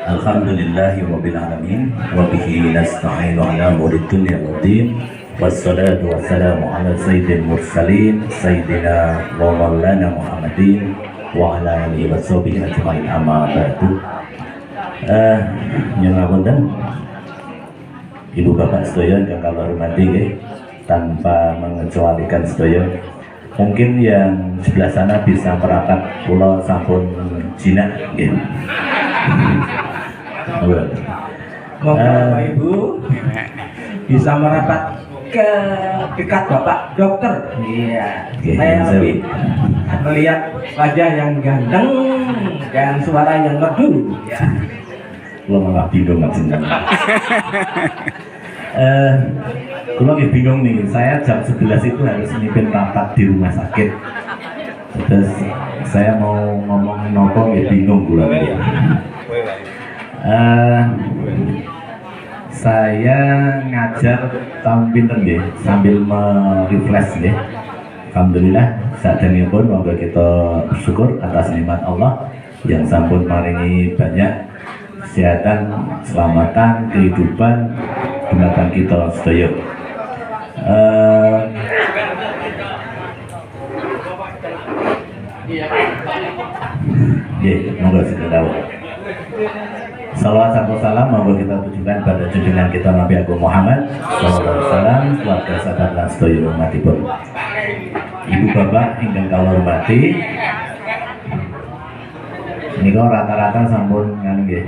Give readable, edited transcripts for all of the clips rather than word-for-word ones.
Alhamdulillahirabbil alamin wa bihi nasta'inu ala umuri dunya waddin wassalatu wassalamu ala sayyidil mursalin sayyidina wa maulana Muhammadin wa ala alihi wa sahbihi ajma'in amma ba'du. Nyuwun ngapunten Ibu Bapak sedaya ingkang kula hormati nggih, tanpa mengecualikan sedaya. Mungkin yang sebelah sana bisa merapat kula sampun jinak nggih. Bapak Ibu bisa merapat ke dekat Bapak Dokter. Iya. Saya lebih melihat wajah yang ganteng dan suara yang merdu. Ya. Kula malah bingung ngapunten. Kula nggih bingung nih. Saya jam 11 itu harus mimpin rapat di rumah sakit. Terus saya mau ngomong nopo nggih bingung kula. Saya ngajar tahun pinten nggih sambil merefresh nggih. Alhamdulillah sadanipun monggo kita bersyukur atas nikmat Allah yang sampun maringi banyak kesehatan, keselamatan, kehidupan dumateng kita sedaya. Nggih, monggo sedaya. Salawat dan salam monggo kita tujukan pada junjungan kita Nabi Agung Muhammad sallallahu alaihi wasallam, keluarga sahabat lan sedaya umatipun. Ibu bapak ingkang kula hormati, niku rata-rata sampun nganu nggih.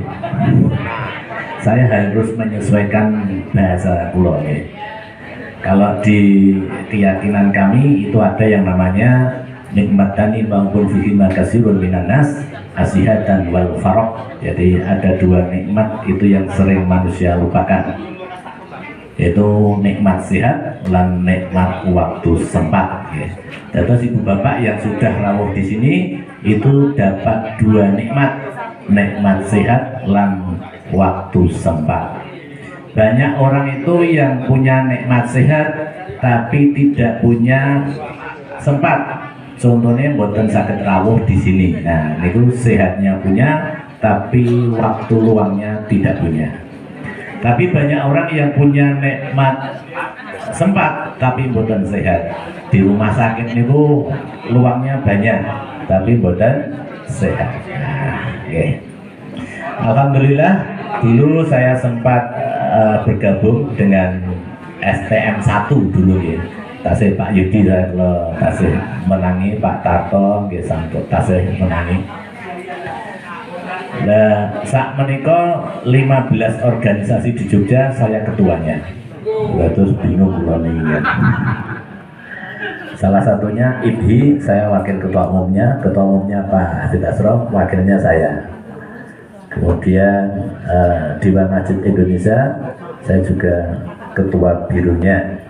Saya harus menyesuaikan bahasa kula nggih. Kalau di keyakinan kami itu ada yang namanya nikmatani maupun fihi makasirun minan nas asihatan wal farok. Jadi ada dua nikmat itu yang sering manusia lupakan, yaitu nikmat sehat dan nikmat waktu sempat. Terus ibu bapak yang sudah rawuh di sini itu dapat dua nikmat, nikmat sehat dan waktu sempat. Banyak orang itu yang punya nikmat sehat tapi tidak punya sempat. Contohnya mboten saged rawuh di sini. Nah, niku sehatnya punya tapi waktu luangnya tidak punya. Tapi banyak orang yang punya nikmat sempat tapi mboten sehat. Di rumah sakit niku luangnya banyak tapi mboten sehat. Nah, okay. Alhamdulillah dulu saya sempat bergabung dengan STM 1 dulu ya. Tasih Pak Yudi saya kalau tasih menangi, Pak Tarto nggih sampun tasih menangi. Nah, saat menikah 15 organisasi di Jogja saya ketuanya. Terus bingung kula niki. Salah satunya IBHI, saya wakil ketua umumnya Pak Hafid Asrof, wakilnya saya. Kemudian Dewan Masjid Indonesia, saya juga ketua bironya.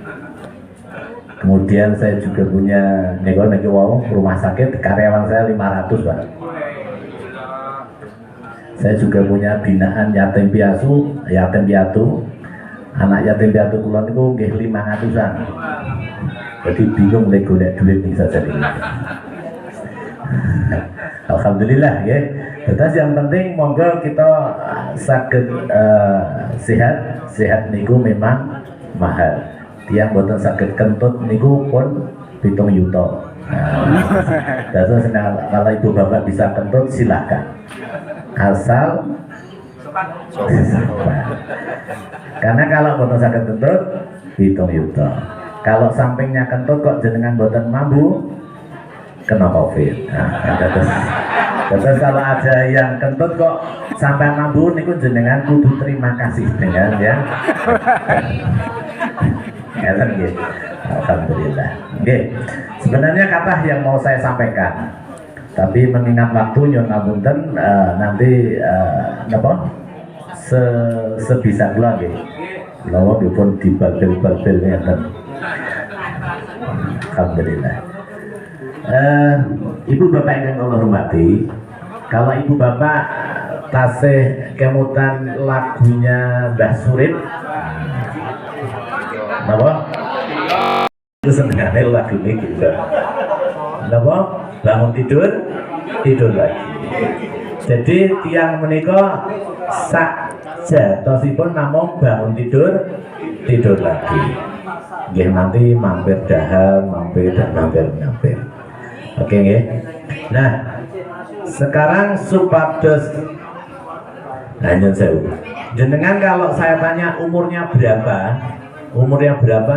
Kemudian saya juga punya rumah sakit, karyawan saya 500 Pak. Saya juga punya binaan yatim piatu, anak yatim piatu kula niku nggih 500-an. Jadi bingung lek golek duit bisa jadi. Alhamdulillah ya. Terus yang penting monggo kita saged sehat niku memang mahal. Tiang boten saged kentut niku pun 7 yuta. Terus kalau ibu bapak bisa kentut silahkan. Asal karena kalau boten saged kentut 7 yuta. Kalau sampingnya kentut kok jenengan boten mampu kena Covid. Terus kalau ada yang kentut kok sampai mampu niku jenengan kudu terima kasih dengan ya. Alhamdulillah. Oke. Sebenarnya kata yang mau saya sampaikan, tapi mengingat waktu nyuwun ngapunten nanti sebisa kula nggih. Lawa dipun dibabel-babel ngeten. Alhamdulillah. Ibu bapak yang Allah hormati, kalau ibu bapak tasih kemutan lagunya Mbah Surip, napa? Itu sebenarnya lagu ini juga. Napa? Bangun tidur lagi. Jadi tiang menika sak jatosipun namung bangun tidur lagi. Nggih nanti mampir dahar, mampir dan mampir. Oke nggih. Nah, sekarang supados hanya sewu. Jenengan kalau saya tanya umurnya berapa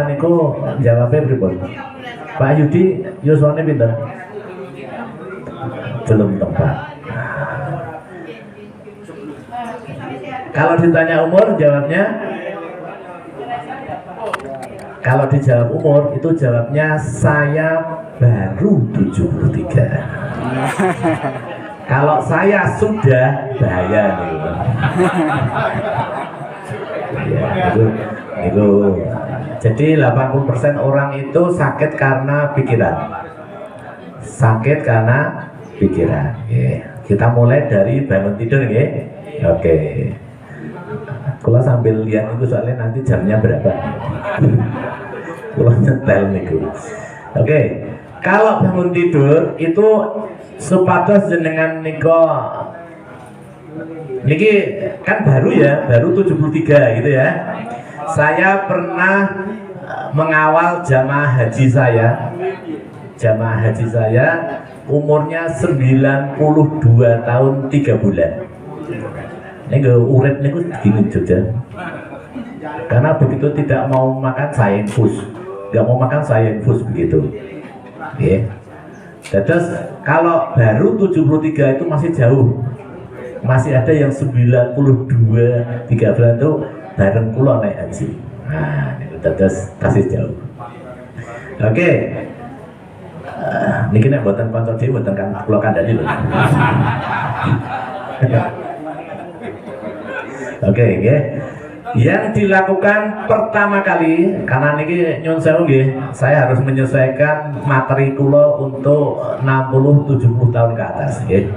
niku jawabnya pripun? Pak Yudi yuswane pinten? Belum tepat. Kalau ditanya umur jawabnya, kalau dijawab umur itu jawabnya saya baru 73. Kalau saya sudah bahaya nih. Ya, itu. Jadi 80% orang itu sakit karena pikiran. Kita mulai dari bangun tidur ya. Oke. Kalau sambil lihat itu soalnya nanti jamnya berapa. Kalau nyetel nih. Oke. Kalau bangun tidur itu supados jenengan niki kan baru 73 gitu ya. Saya pernah mengawal jamaah haji saya umurnya 92 tahun 3 bulan. Ini urip niku gini Jogja. Karena begitu tidak mau makan saya infus, nggak mau makan saya infus begitu. Ya. Terus kalau baru 73 itu masih jauh. Masih ada yang 92 3 bulan itu bareng kula naik haji. Nah, itu terus kasih jauh. Oke. Niki nek mboten kanca dhewe mboten kan kula kandhani lho. Oke, nggih. Yang dilakukan pertama kali, karena niki nyun sewu nggih, saya harus menyesuaikan materi kula untuk 60-70 tahun ke atas nggih.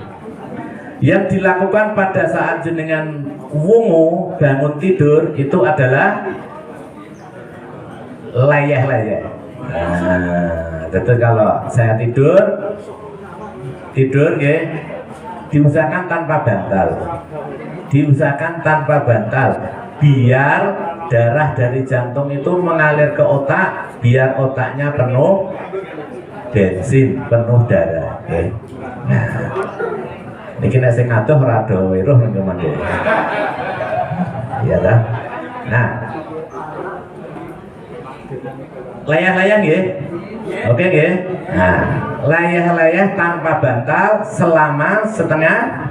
Yang dilakukan pada saat jenengan wungu bangun tidur itu adalah layah-layah. Nah, tentu kalau saya tidur nggih, diusahakan tanpa bantal. Biar darah dari jantung itu mengalir ke otak, biar otaknya penuh bensin, penuh darah. Okay. Nah, ini nek sing ngadoh rada weruh ning mandi. Iya dah. Nah, layah-layah nggih. Oke nggih. Nah, layah-layah tanpa bantal selama setengah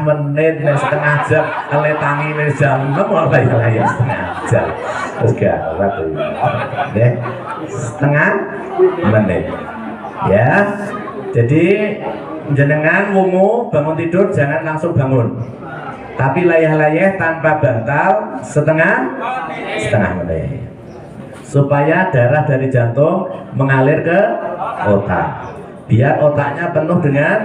menit, setengah jam, letangi jam 6 layah setengah jam. Terus gawat tuh. Nggih. Setengah menit. Ya. Jadi jenengan wungu bangun tidur jangan langsung bangun. Tapi layah-layah tanpa bantal setengah menit. Supaya darah dari jantung mengalir ke otak. Biar otaknya penuh dengan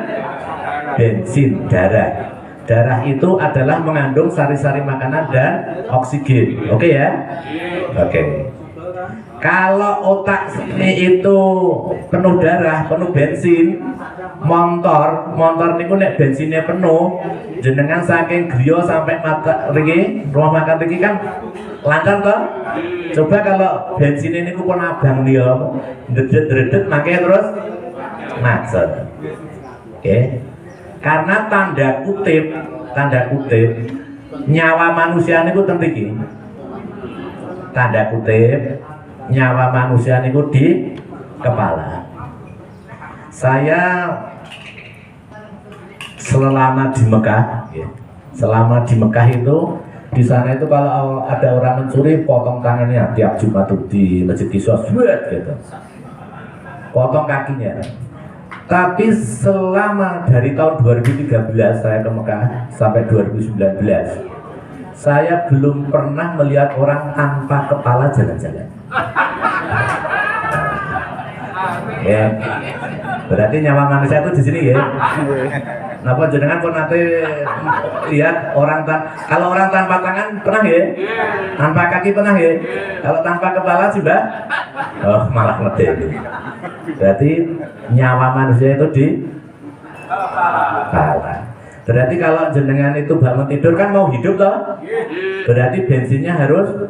bensin, darah. Darah itu adalah mengandung sari-sari makanan dan oksigen. Oke ya? Oke. Kalau otak ini itu penuh darah, penuh bensin, motor niku nek bensinnya penuh, jenengan saking griya sampai mata riki, rumah makan riki kan lancar toh? Coba kalau bensinnya niku pun abang dia, dedet makanya terus macet. Oke. Karena tanda kutip nyawa manusia niku ten mriki. Tanda kutip nyawa manusia niku di kepala. Saya selama di Mekah itu di sana itu kalau ada orang mencuri potong tangannya tiap Jumat di Masjid Qisas gitu. Potong kakinya. Tapi selama dari tahun 2013 saya ke Mekah sampai 2019 saya belum pernah melihat orang tanpa kepala jalan-jalan. Ya, berarti nyawa manusia itu di sini ya. Napa jenengan pun nanti lihat kalau orang tanpa tangan pernah ya, tanpa kaki pernah ya, kalau tanpa kepala juga, malah mati. Berarti nyawa manusia itu di Pala. Berarti kalau jenengan itu bangun tidur kan mau hidup toh? Berarti bensinnya harus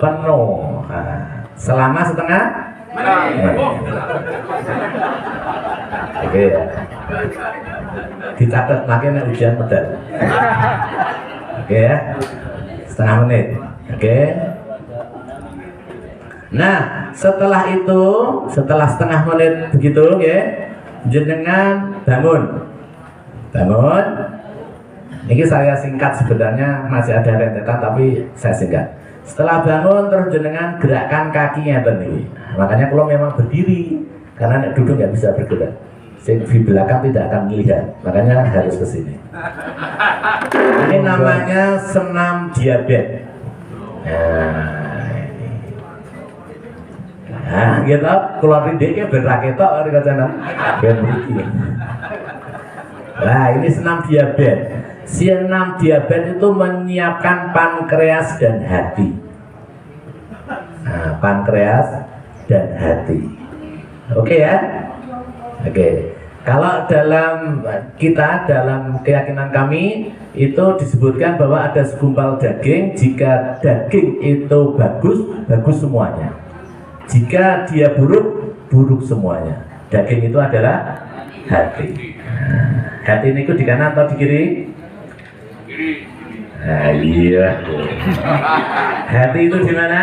penuh. Nah, selama setengah menit. Oke ya. Dicatat makanya ujian medal. Oke ya. Setengah menit. Oke. Nah, setelah itu, setelah setengah menit begitu ya, jenengan bangun. Bangun. Ini saya singkat, sebenarnya masih ada rentetan tapi saya singkat. Setelah bangun terus jenengan gerakkan kakinya tadi. Makanya kalau memang berdiri, karena nek duduk nggak bisa bergerak. Di belakang tidak akan melihat, makanya harus ke sini. Ini namanya senam diabetes. Nah, gitu, keluar ridiknya beraketok dari kacana. Nah, ini senam diabetes. Senam diabetes itu menyiapkan pankreas dan hati. Nah, pankreas dan hati. Oke ya? Oke. Kalau dalam keyakinan kami itu disebutkan bahwa ada segumpal daging. Jika daging itu bagus, bagus semuanya. Jika dia buruk, buruk semuanya. Daging itu adalah hati. Nah, hati ini di kanan atau di kiri? Nah, iya. Hati itu di mana?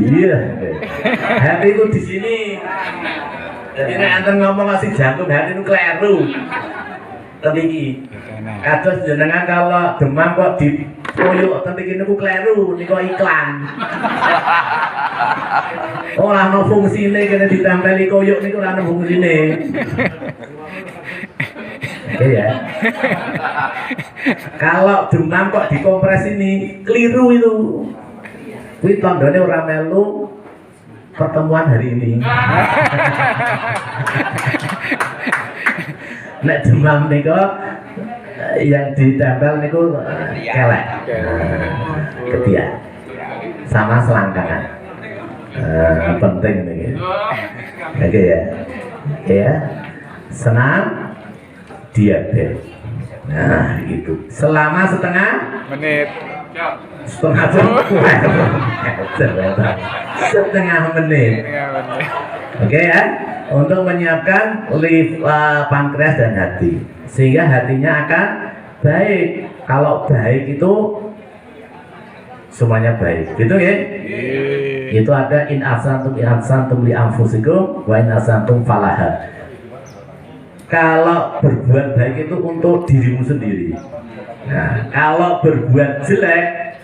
Iya. Hati itu di sini. Jadi nek anten ngomong masih jantung hati itu keliru. Teniki. Kados jenengan kalau demam kok di koyok teniki niku keliru, niku iklan. Ora ono fungsine kene ditempeli koyok niku ora ono fungsine. Oke ya. Kalau demam kok dikompres ini keliru itu. Kuwi tandane ora melu pertemuan hari ini. Nek demam niku yang ditempel niku kelek. Ketiak. Sama selangkangan. Penting nih. Oke ya. Ya. Senam diabetes. Nah, gitu. Selama setengah menit. Setengah jam. Setengah menit. Oke ya. Untuk menyiapkan pankreas dan hati, sehingga hatinya akan baik. Kalau baik itu semuanya baik, gitu ya. Itu ada in ahsantum li anfusikum wa in ahsantum falaha. Kalau berbuat baik itu untuk dirimu sendiri. Nah, kalau berbuat jelek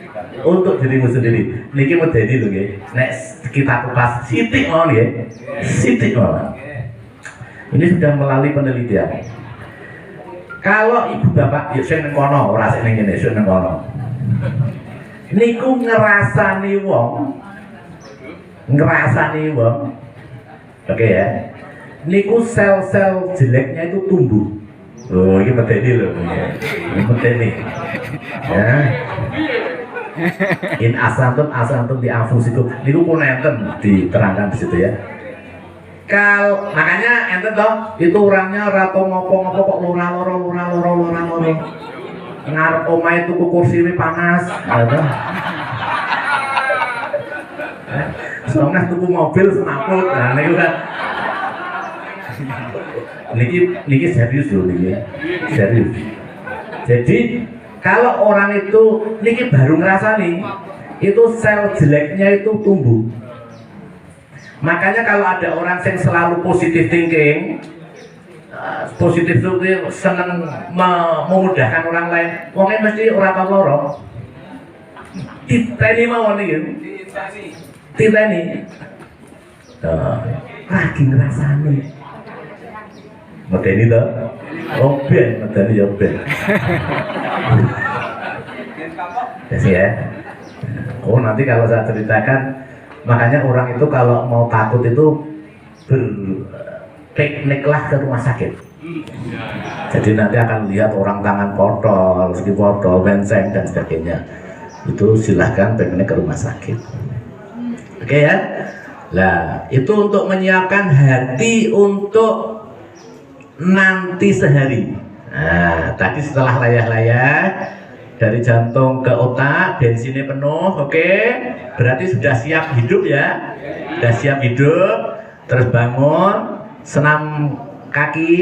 untuk dirimu sendiri. Niki medeni lho nggih. Nek kita kupas sithik mawon nggih. Sithik mawon. Ini sudah melalui penelitian. Kalau ibu bapak ya sing nang kono, ora sing ning kene, sing nang kono. Niku ngrasani wong. Oke ya. Niku sel-sel jeleknya itu tumbuh. Oh, ini medeni lho. Ini medeni. Ya. In asantum di anfusikum. Niku pun enten diterangkan di situ ya. Makanya enten toh itu orangnya rato ngopo kok loro. Ngarep omahe tuku kursi ini panas. Soalnya tuku mobil semaput. Nah niku kan. Niki serius loh niki. Serius. Jadi kalau orang itu niki baru ngerasani, itu sel jeleknya itu tumbuh. Makanya kalau ada orang yang selalu positive thinking, positif itu seneng memudahkan orang lain, wongnya mesti orang apa loro. Titeni mawon iki. Titeni. Lagi ngerasani. Medeni toh? Oh ben, medeni ya ben. Ya. Oh nanti kalau saya ceritakan, makanya orang itu kalau mau takut itu berpikniklah ke rumah sakit. Jadi nanti akan lihat orang tangan potol, segi potol, benceng dan sebagainya. Itu silahkan piknik ke rumah sakit. Oke ya. Nah itu untuk menyiapkan hati untuk nanti sehari. Nah, tadi setelah layah-layah dari jantung ke otak, bensinnya penuh, oke? Berarti sudah siap hidup ya? Sudah siap hidup, terus bangun, senam kaki,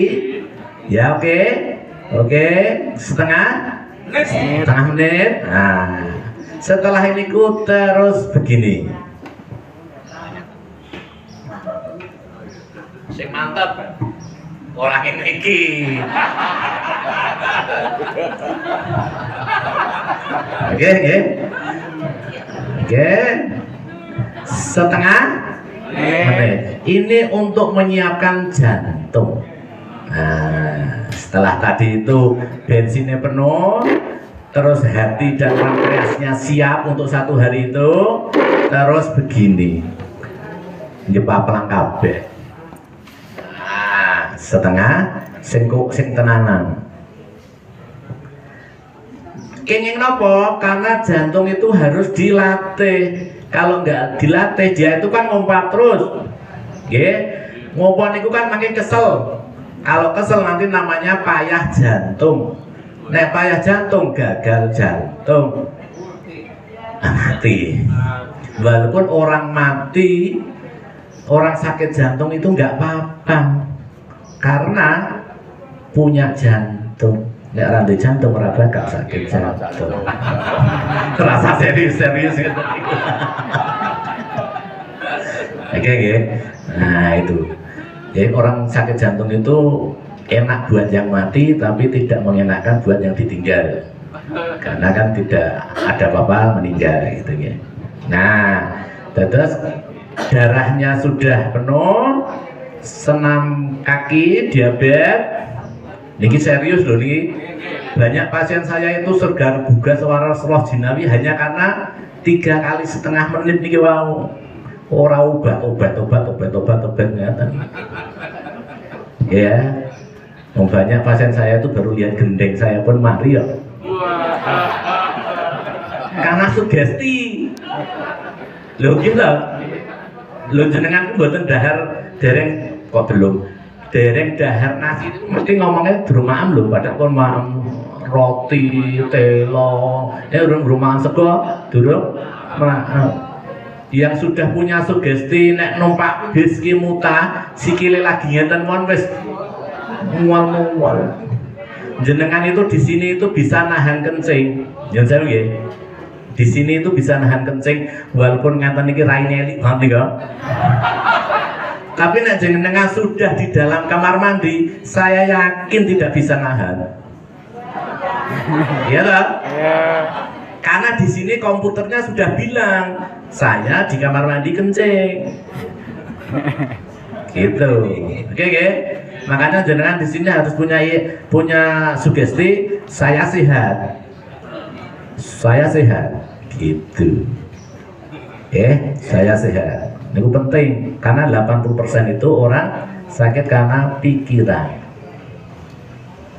ya oke, setengah menit. Nah, setelah ini ku terus begini. Sing mantap. Orang ini oke, setengah menit. Ini untuk menyiapkan jantung. Nah, setelah tadi itu bensinnya penuh, terus hati dan pankreasnya siap untuk 1 hari itu, terus begini, nyepa kabeh. Setengah sing tenanan. Kenging nopo? Karena jantung itu harus dilatih. Kalau nggak dilatih dia itu kan ngompat terus. Ngompat itu kan makin kesel. Kalau kesel nanti namanya payah jantung. Nek payah jantung, gagal jantung, mati. Walaupun orang mati, orang sakit jantung itu nggak apa-apa. Karena punya jantung, nggak rantai jantung meraba gak sakit jantung. Terasa serius gitu. Oke. Nah itu, jadi orang sakit jantung itu enak buat yang mati, tapi tidak mengenakan buat yang ditinggal. Karena kan tidak ada apa-apa meninggal gitu ya. Nah, terus darahnya sudah penuh. Senam kaki, diabetes, ini serius loh nih. Banyak pasien saya itu segar bugas waras roh jinawi hanya karena 3,5 menit nih wow. Orang obat ngatan. Ya, banyak pasien saya itu baru lihat gendeng saya pun mari ya. Karena sugesti. Loh gitu. Lo jenengan mboten dereng kok belum dereng dahar nasi itu mesti ngomongnya drumaam lho, padahal kon maam roti telo rumah sego durung yang sudah punya sugesti nek numpak bis ki muta sikile lagi ngeten mon wis mual jenengan itu di sini itu bisa nahan kencing yen sewu nggih. Di sini itu bisa nahan kencing walaupun ngaten iki raine elik banget ya. Tapi nek jenengan sudah di dalam kamar mandi, saya yakin tidak bisa nahan. Iya toh? Karena di sini komputernya sudah bilang, saya di kamar mandi kencing. Gitu. Oke. Makanya jenengan di sini harus punya sugesti saya sehat. Saya sehat gitu. Saya sehat. Ini penting karena 80% itu orang sakit karena pikiran.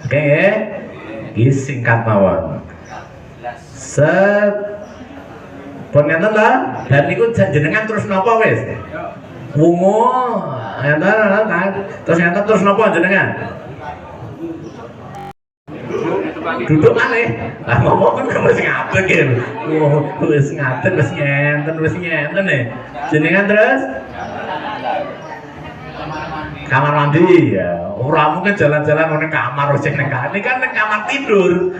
Oke, ini singkat mawon. Pengen lah dan niku jenengan terus napa wis? Wungu, terus napa jenengan? Duduk malih. Lah ngomong kan wis ngadeg ya. Wis ngadeg wis ngenten nih. Jenengan terus kamar mandi ya. Ora mungkin jalan-jalan nang kamar wis ning kamar. Ini kan ning kamar tidur.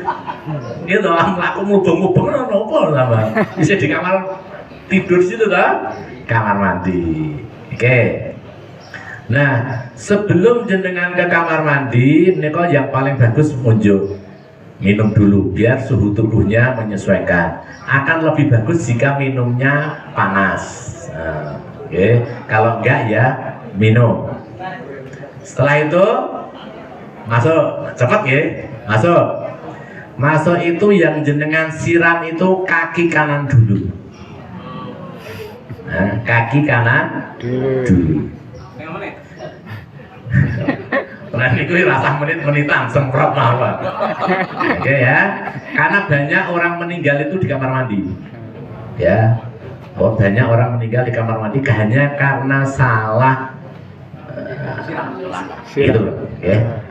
Gitu, mlaku mubeng-mubeng napa sama. Bisa di kamar tidur situ ta? Kamar mandi. Oke. Nah, sebelum jenengan ke kamar mandi, niku yang paling bagus unjuk minum dulu biar suhu tubuhnya menyesuaikan. Akan lebih bagus jika minumnya panas. Kalau enggak ya minum. Setelah itu masuk, cepat ya, masuk itu yang jenengan siram itu kaki kanan dulu. Nah, kaki kanan dulu. Nah ini rasa menitan semprot apa. Oke ya, karena banyak orang meninggal itu di kamar mandi. Ya, banyak orang meninggal di kamar mandi hanya karena salah itu, ya.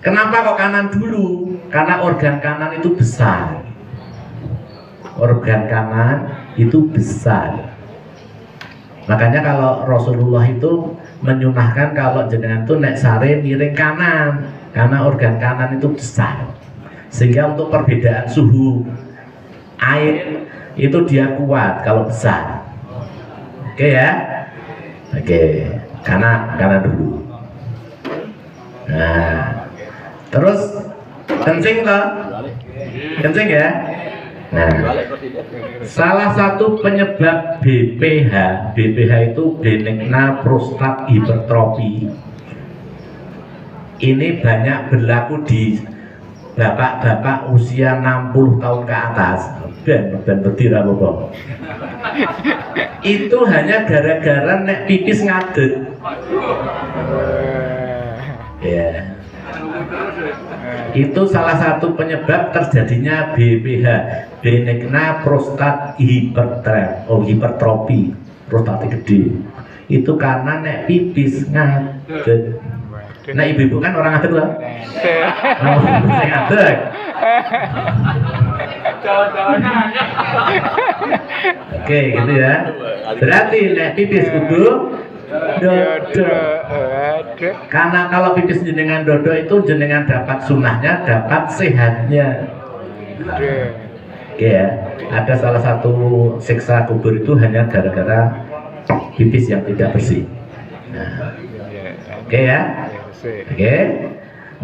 Kenapa kok kanan dulu? Karena organ kanan itu besar. Organ kanan itu besar. Makanya kalau Rasulullah itu menyunahkan kalau jenengan tuh nek sare miring kanan, karena organ kanan itu besar. Sehingga untuk perbedaan suhu air itu dia kuat kalau besar. Oke ya? Oke, kanan dulu. Nah, terus kencing toh? Kencing ya? Nah, salah satu penyebab BPH itu benigna prostat hipertrofi. Ini banyak berlaku di bapak-bapak usia 60 tahun ke atas. Ben berdiri apa? Itu hanya gara-gara nek pipis ngadeg. Ya. Itu salah satu penyebab terjadinya BPH, benigna prostat hipertrofi, prostatnya gede. Itu karena nek pipis ngadeg. Nah ibu-ibu kan orang ngadeg lah. Ngadeg. Oke, gitu ya. Berarti nek pipis kudu dodo. Karena kalau pipis jenengan dodo itu jenengan dapat sunahnya, dapat sehatnya. Oke ya. Ada salah satu siksa kubur itu hanya gara-gara pipis yang tidak bersih. Nah. Oke ya. Oke.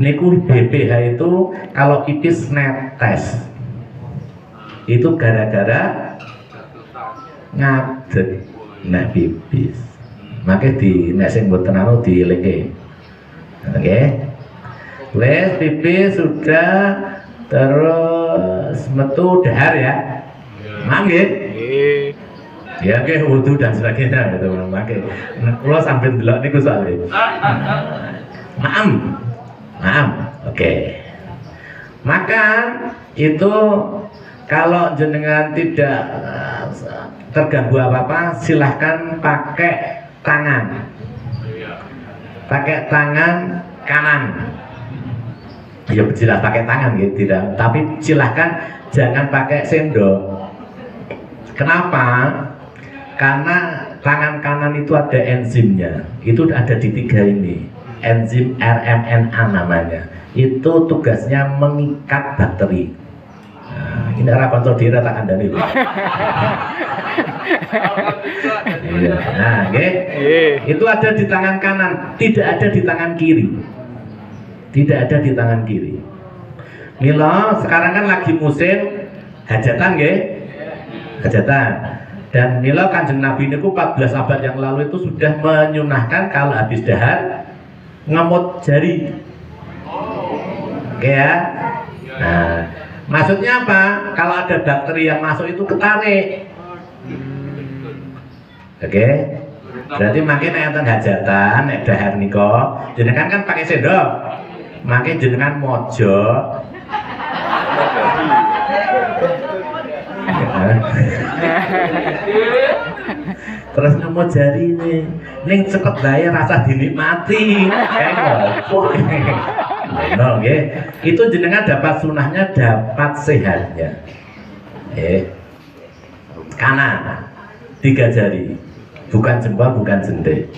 Niku BPH itu kalau pipis netes. Itu gara-gara ngadeg nek pipis. Makanya di nek sing mboten anu dieleke. Oke. Wes pipis sudah, terus metu dahar ya. Mangke. Ya nggih wudu dan sebagainya gitu mangke. Kula sampai delok niku soalnya. Maam. Oke. Maka itu kalau jenengan tidak terganggu apa-apa, silahkan pakai tangan. Pakai tangan kanan. Ya jelas pakai tangan gitu, tidak. Tapi silahkan jangan pakai sendok. Kenapa? Karena tangan kanan itu ada enzimnya. Itu ada di 3 ini. Enzim RMNA namanya. Itu tugasnya mengikat bakteri. Nah, ini arah kontrol diri tak kandani. Nah, itu ada di tangan kanan, tidak ada di tangan kiri. Tidak ada di tangan kiri. Mila sekarang kan lagi musim hajatan, nggih? Hajatan. Dan mila Kanjeng Nabi niku 14 abad yang lalu itu sudah menyunahkan kalau habis dahar ngemut jari. Oke ya. Nah, maksudnya apa? Kalau ada bakteri yang masuk itu ketarik. Oke. Berarti makin enten hajatan, nek dahar nika, jenengan kan pakai sendok. Makin jenengan mojo. Terus nemu jari ning cepet bae rasa dinikmati. Kayak ngopo. Nah, itu jenengan dapat sunahnya, dapat sehatnya. Kanan 3 jari, bukan jempol, bukan jendek.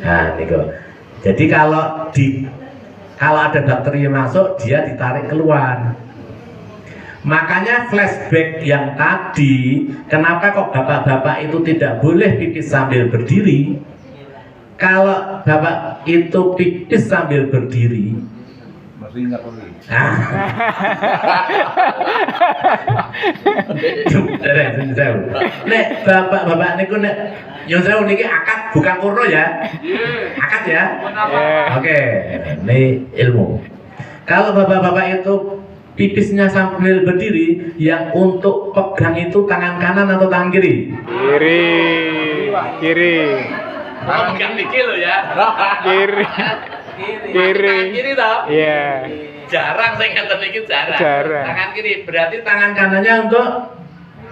Nah, niku. Jadi kalau ada bakteri yang masuk, dia ditarik keluar. Makanya flashback yang tadi, kenapa kok bapak-bapak itu tidak boleh pipis sambil berdiri? Kalau bapak itu pipis sambil berdiri, masih ingat lagi. Nek bapak-bapak niku nek yang saya niki akad bukan urno ya, akad ya. Oke, ini ilmu. Kalau bapak-bapak itu pipisnya sambil berdiri, yang untuk pegang itu tangan kanan atau tangan kiri? Kiri. Kalau pegang niki lo ya. Kiri. Tangan kiri toh? Iya. Jarang saya ngeten niki jarang. Tangan kiri, berarti tangan kanannya untuk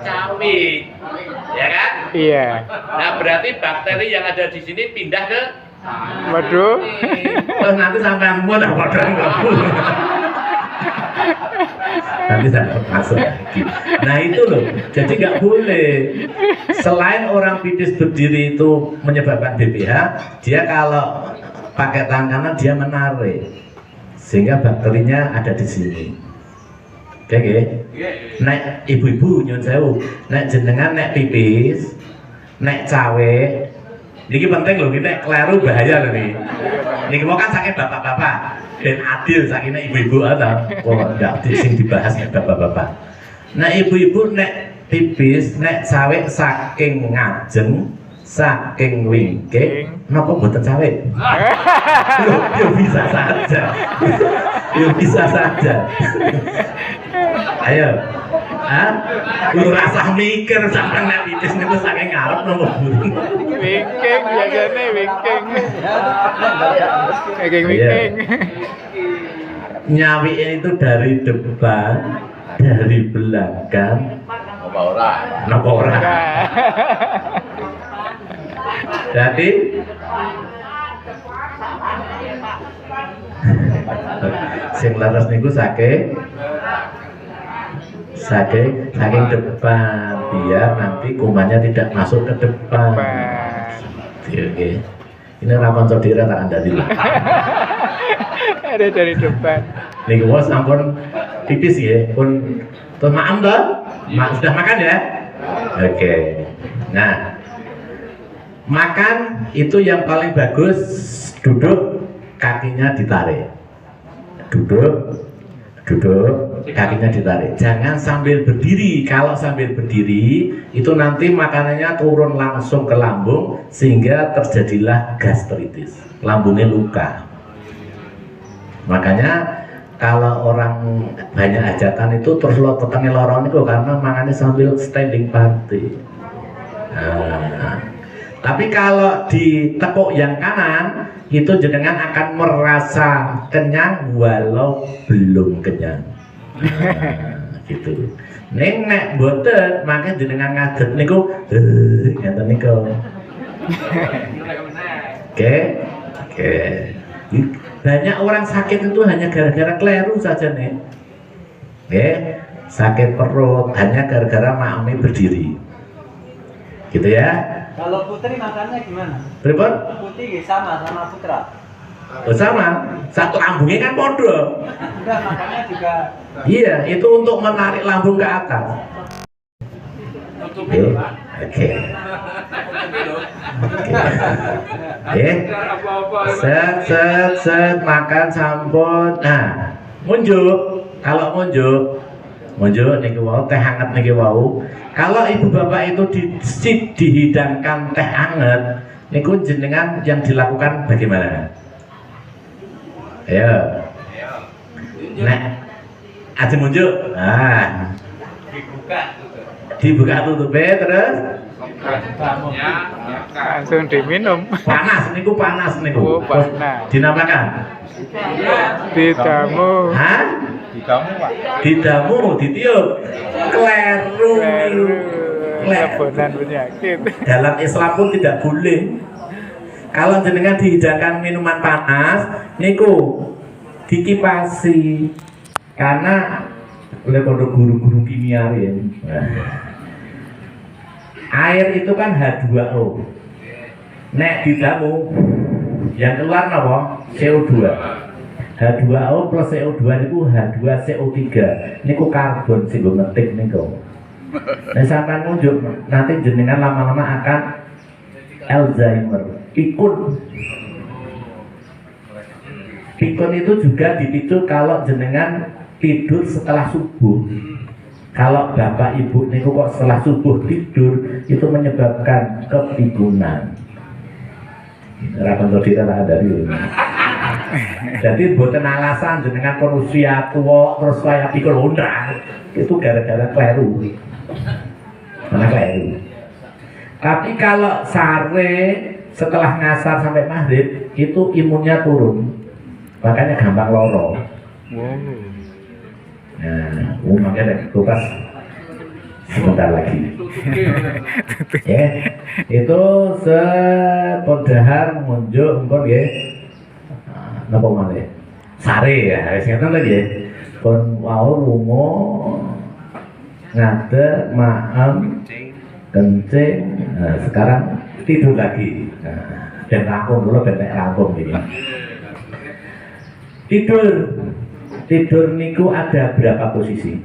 cawi. Ya kan? Iya. Nah, berarti bakteri yang ada di sini pindah ke Waduh. Terus nanti sampai muat padha mlebu. Nanti sampai masuk lagi. Nah itu loh, jadi nggak boleh. Selain orang pipis berdiri itu menyebabkan BPH, dia kalau pakai tangan kanan dia menarik, sehingga bakterinya ada di sini. Oke, nek ibu-ibu nyun sewu, nek jenengan nek pipis, nek cawe, ini penting loh, nek keliru bahaya loh nih. Ini mau kan sakit bapak-bapak dan adil sakitnya ibu-ibu atau kok nggak sing dibahas nek bapak-bapak. Nah ibu-ibu nek pipis, nek cawe saking ngajeng, saking wingking, napa mboten cawe? Loh, ya bisa saja. Ya bisa saja. Ayo. Lu rasa mikir sampai nek pipis niku saking ngarep napa mboten? Wingking biasanya wingking. Wingking. Nyawi itu dari depan, dari belakang. Napa ora? Jadi sing laras niku saking depan biar nanti kumannya tidak masuk ke depan. Oke. Ini rakon codira tak anda dulu. Ada dari depan. Niku bos ampun pipis ya, pun tuh maaf toh, sudah makan ya? Oke. Nah, makan itu yang paling bagus duduk kakinya ditarik. Duduk kakinya ditarik. Jangan sambil berdiri. Kalau sambil berdiri itu nanti makanannya turun langsung ke lambung sehingga terjadilah gastritis. Lambungnya luka. Makanya kalau orang banyak hajatan itu terus lo petangnya lorong itu karena makannya sambil standing party. Nah, tapi kalau ditekuk yang kanan itu jenengan akan merasa kenyang walau belum kenyang. Nah, gitu. Neng nek boten makanya jenengan ngadet niku ngeten niku. Oke. Banyak orang sakit itu hanya gara-gara keliru saja nih. Sakit perut hanya gara-gara makmi berdiri. Gitu ya. Kalau putri makannya gimana? Pripun? Putri sama putra. Oh, sama. Satu lambungnya kan podo. Enggak, makannya juga. Iya, itu untuk menarik lambung ke atas. Oke. Set makan sampun. Nah, munjuk. Kalau munjuk niki wau teh hangat niki wau. Kalau ibu bapak itu dihidangkan teh hangat, niku jenengan yang dilakukan bagaimana? Ayo. Nah, aja munjuk. Nah, dibuka tutupnya terus Langsung diminum. panas niku. Oh, panas. Dinamakan Didamu. hah? Didamu, ditiup. Kleru. Kebonan penyakit. Dalam Islam pun tidak boleh. Kalau jenengan dihidangkan minuman panas, niku dikipasi. Karena oleh guru-guru kimia ya. Air itu kan H2O. Nek didamu yang keluar napa? CO2. H2O plus CO2 niku H2CO3. Niku karbon sing nggo ngetik niku. Nek sampean ngunjuk nanti jenengan lama-lama akan Alzheimer. Pikun itu juga dipicu kalau jenengan tidur setelah subuh. Kalau bapak ibu niku kok setelah subuh tidur itu menyebabkan kepikunan. Rakon tidak ada di. Jadi buatan alasan jenengan pun usia tua terus saya pikir undang itu gara-gara kleru. Karena kleru. Tapi kalau sare setelah ngasar sampai maghrib itu imunnya turun, makanya gampang loro. Nah, makanya kulkas sebentar lagi. Ya, itu sepodahar munjuk engkon nggih. Napa malih? Sare ya, wis ngeten lho nggih. Pun wau lunga ngadeg maem kencing. Nah, sekarang tidur lagi. Nah, dan rangkum dulu ben rangkum ini. Tidur niku ada berapa posisi?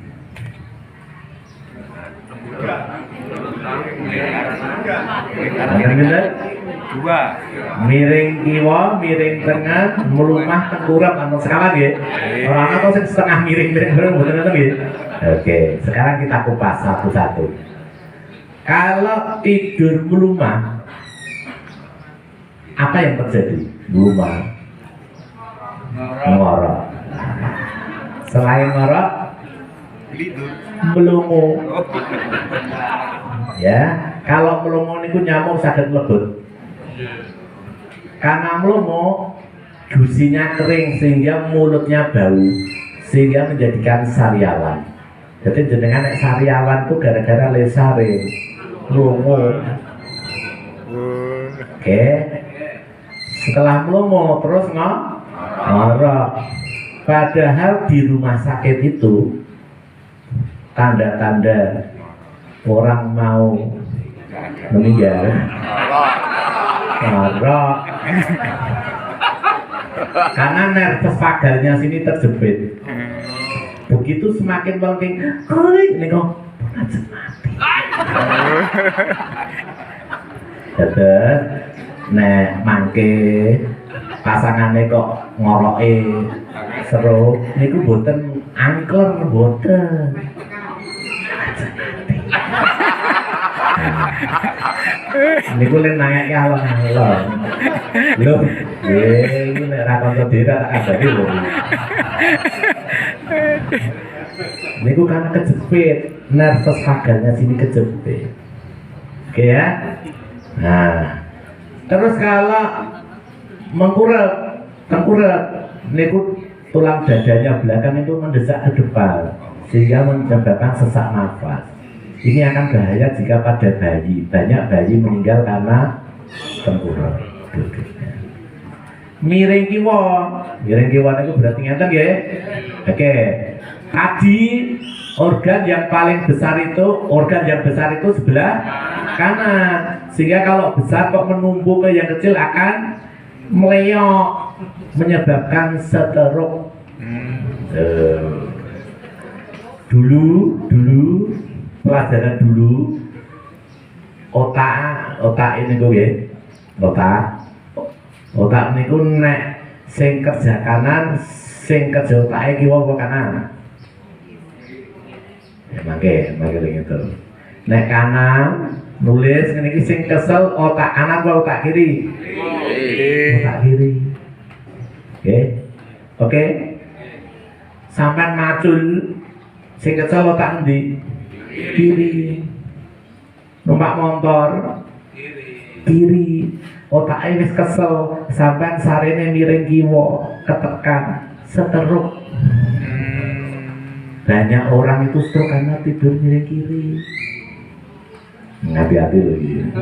Dua. Miring kiwa, miring tengah, melumah tengkurap anu sekawan ya. Orang atau setengah miring betul nggih. Oke, sekarang kita kupas satu-satu. Kalau tidur melumah, apa yang terjadi? Melumah, ngorok. Selain ngorok, melungu. Ya, kalau melungu niku nyamuk saged mlebet. Karena melungu, gusinya kering sehingga mulutnya bau, sehingga menjadikan sariawan. Jadi jenengan nek sariawan tuh gara-gara lesare, melungu. Oke. Setelah melungu terus ngorok. Padahal di rumah sakit itu tanda-tanda orang mau meninggal. Ngorok. Karena nervus vagalnya sini terjepit. Begitu semakin melengking, ini kok mati. Terus, nek mangke pasangannya kok ngoroke seru, niku boten angker boten. Niku len nangeke alon-alon. Lho, iki nek ra kanca dhewe tak kandhani lho. Niku kan kejepit, nervus vagalnya sini kejepit. Oke ya. Nah, terus kalau tengkurap, niku tulang dadanya belakang itu mendesak ke depan sehingga menyebabkan sesak nafas. Ini akan bahaya jika pada bayi. Banyak bayi meninggal karena tengkurap duduknya. Miring kiwa itu berarti ngeten nggih. Oke. Tadi organ yang besar itu sebelah kanan. Sehingga kalau besar kok menumpuk ke yang kecil akan meleok, menyebabkan stroke. Dulu pelajaran dulu otak ini gue otak niku nek sing kerja kanan, sing kerja otake kiwa apa kanan? Ya mangke gitu. Nek kanan nulis ngene iki sing kesel otak kanan apa otak kiri? Otak kiri. Oke. Sampai macul sing kesel otak endi? Kiri. Numpak motor kiri. Otaknya wis kesel sampai sarene miring kiwa, ketekan, stroke. Banyak orang itu stroke karena tidur miring kiri. Hati-hati loh ini.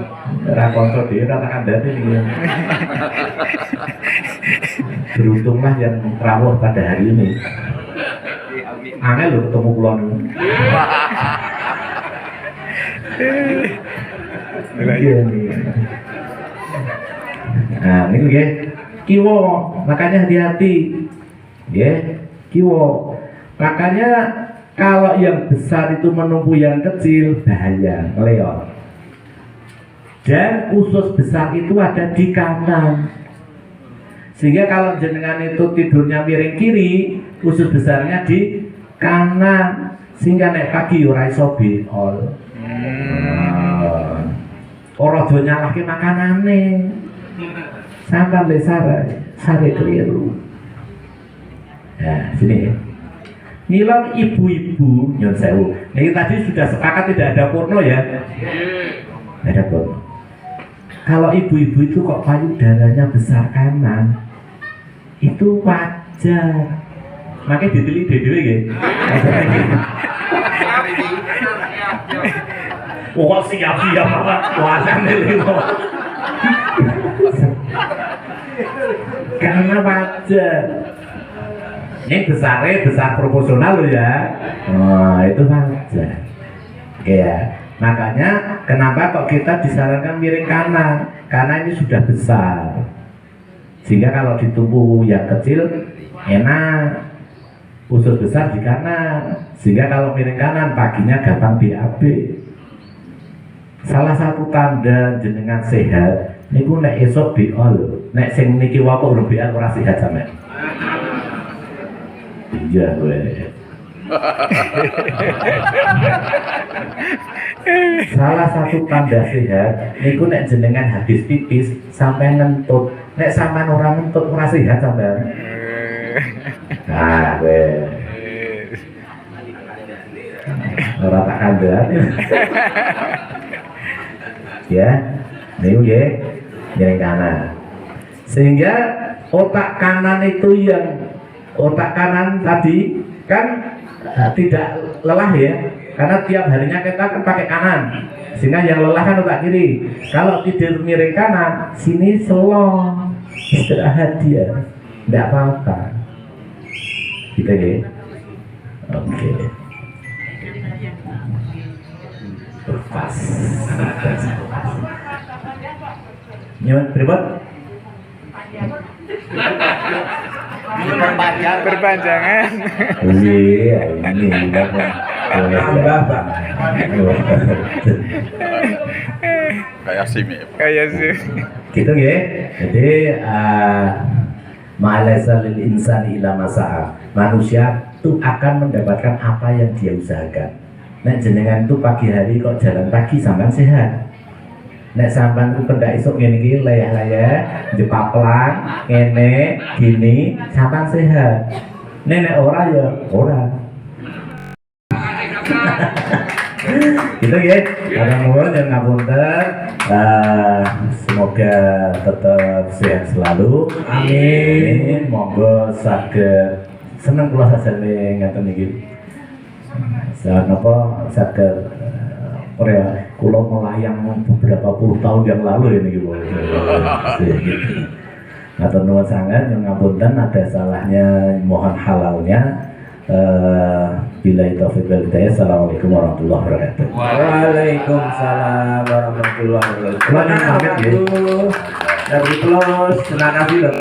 Ra kanca dhewe ra tak kandhani iki. Beruntunglah yang rawuh pada hari ini. Angel lho ketemu kula niku. Nah, ini nggih. Kiwa, makanya hati-hati. Nggih, kiwa. Makanya kalau yang besar itu menumpu yang kecil, bahaya, ngeleot. Dan usus besar itu ada di kanan. Sehingga kalau jenengan itu tidurnya miring kiri, usus besarnya di kanan. Sehingga nek pagi ora iso beol. Ora do nyalahke makanane. Sampai sare keliru. Nah, sini. Nilai ibu-ibu nyon sewu. Ini tadi sudah sepakat tidak ada porno ya? Tidak ada porno. Kalau ibu-ibu itu kok payudaranya besar kanan, itu wajar. makanya diteliti dhewe nggih. Wah siap-siap apa puasane lho. Karena wajar. Ini besar proporsional loh ya. Oh, itu wajar. Oke ya. Makanya kenapa kok kita disarankan miring kanan? Karena ini sudah besar. Sehingga kalau ditumbuh yang kecil enak. Usus besar di kanan. Sehingga kalau miring kanan paginya gampang BAB. Salah satu tanda jenengan sehat niku nek esok BO lho. Nek sing niki wae kok urung BO ora sehat sampean. Iya gue. Salah satu tanda sehat niku nek jenengan habis pipis sampai ngentut. Nek sampean ora ngentut ora sehat sampean. Nah, gue. Ora tak kandhani. Ya, niku nggih miring kanan. Sehingga otak kanan itu yang otak kanan tadi kan tidak lelah ya, karena tiap harinya kita kan pakai kanan, sehingga yang lelah kan otak kiri. Kalau tidur miring kanan, sini slow, istirahat dia, tidak apa-apa. Gitu ya. Oke. Pas. Nyuwun pripun? Berpanjangan. Iya, ini Tambah Pak. Kayak sih. Gitu ya. Jadi ma'alaisa lil insani ila masa'a. Manusia itu akan mendapatkan apa yang dia usahakan. Nek jenengan itu pagi hari kok jalan pagi sampean sehat. Nek sampean itu pendak esuk ngene iki layah-layah, jepaplang, ngene, gini, sampean sehat. Nek ora ya ora. Gitu ya. Kadang nuwun yang ngapunten. Semoga tetap sehat selalu. Amin. Monggo saged seneng kula sajane ngaten iki. Saat apa saged Korea, kulo melayang beberapa puluh tahun yang lalu ini gitu. Ngatur nuwun sangat, yang ngapunten ada salahnya, mohon halalnya. Bila taufiq wal hidayah. Assalamualaikum warahmatullahi wabarakatuh. Waalaikumsalam warahmatullahi wabarakatuh. Kulo pamit nggih. Dari Plus, senang kasih loh.